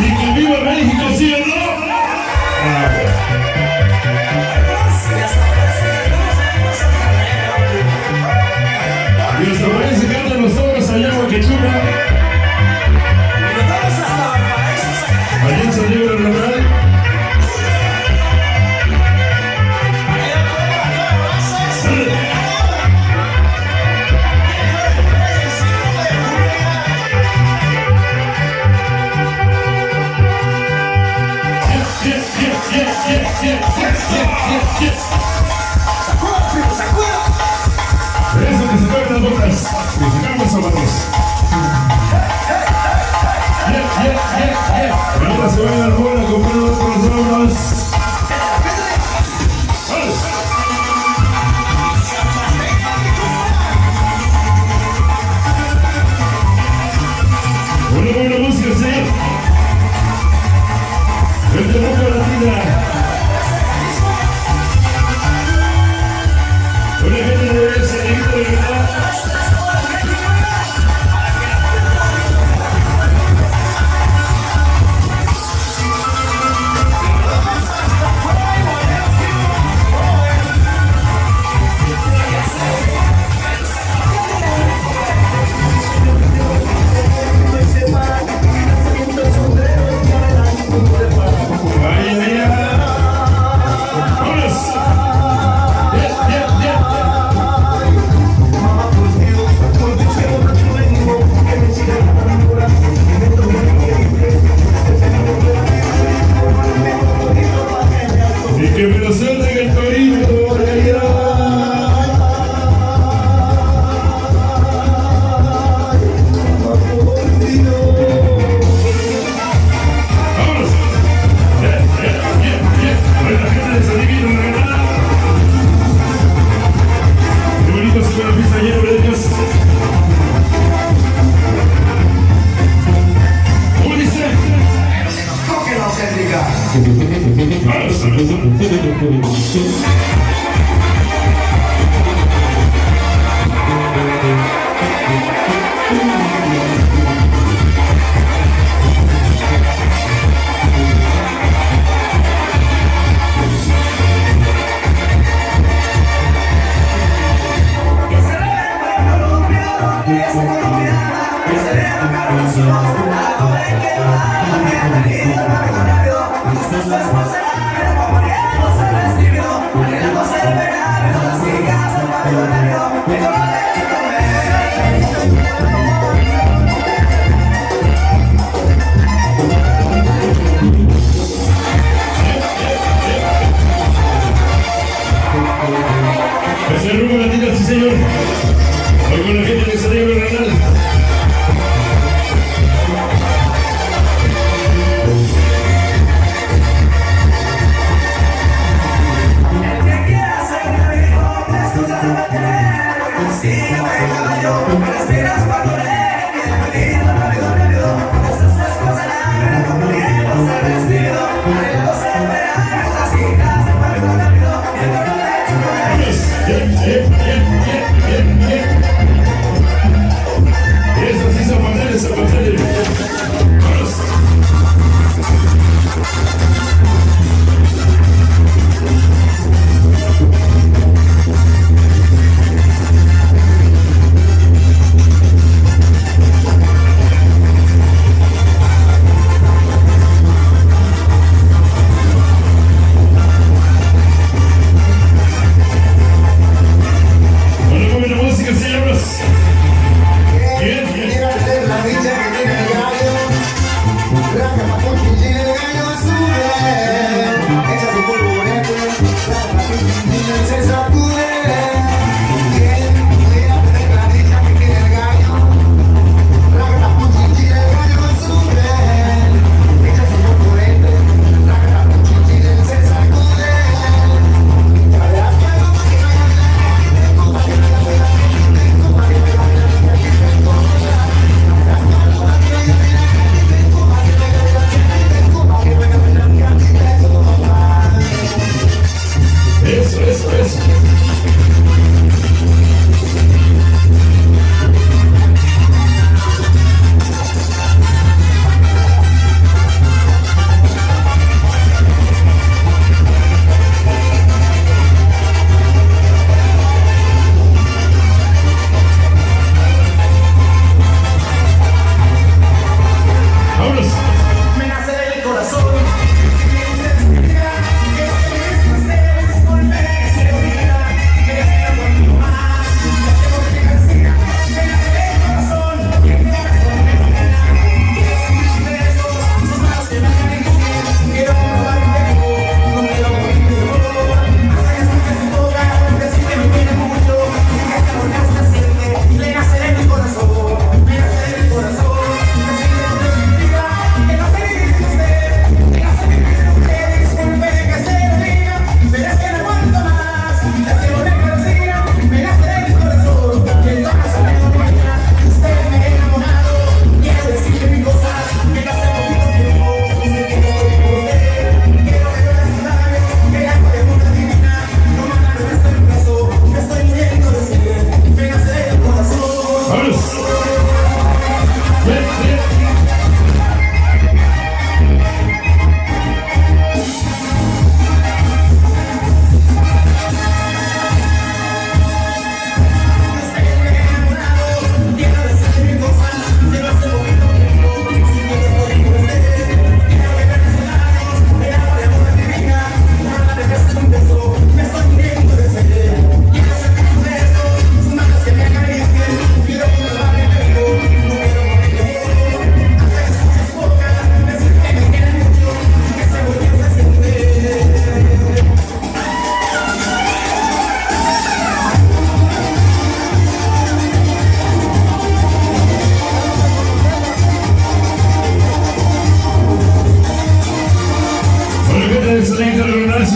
Y que viva México, ¿sí o no? Y los camarines se cantan los toros allá en Huaquechula, allá en San Diego del Real. Eso que se caen las botas, que se caen los zapatos. Ahora se van al bola a comprar otros drogas. Buena música, señor. El de Boca Latina. Una gente de ese grito de verdad. Que me lo suelten el torito por allá. Vámonos. La gente de San Divino, una ganada. Qué bonito se fue la pista llena de ellos. ¿Cómo dice? Pero que nos toque la auténtica. Es el rumbo latino, sí señor. Hoy con la gente de San Diego del Real. El que quiera ser rico, escucha lo que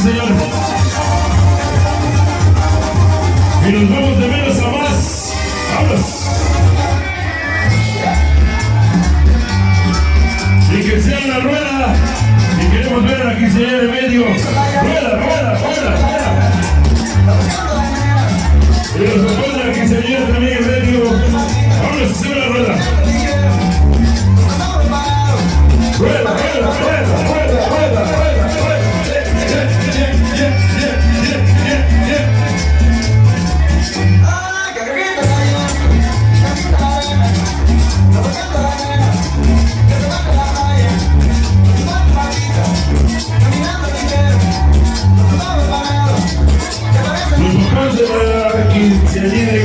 señor. Y nos vamos de menos a más. ¡Vamos! Y que sea una rueda. Y queremos ver a la quinceañera de medio. ¡Rueda, rueda, rueda, rueda! Y nos acompaña la quinceañera también en medio. Vamos a hacer una rueda. Rueda, rueda, rueda, rueda, rueda, rueda, rueda. Los papás de la quinceañera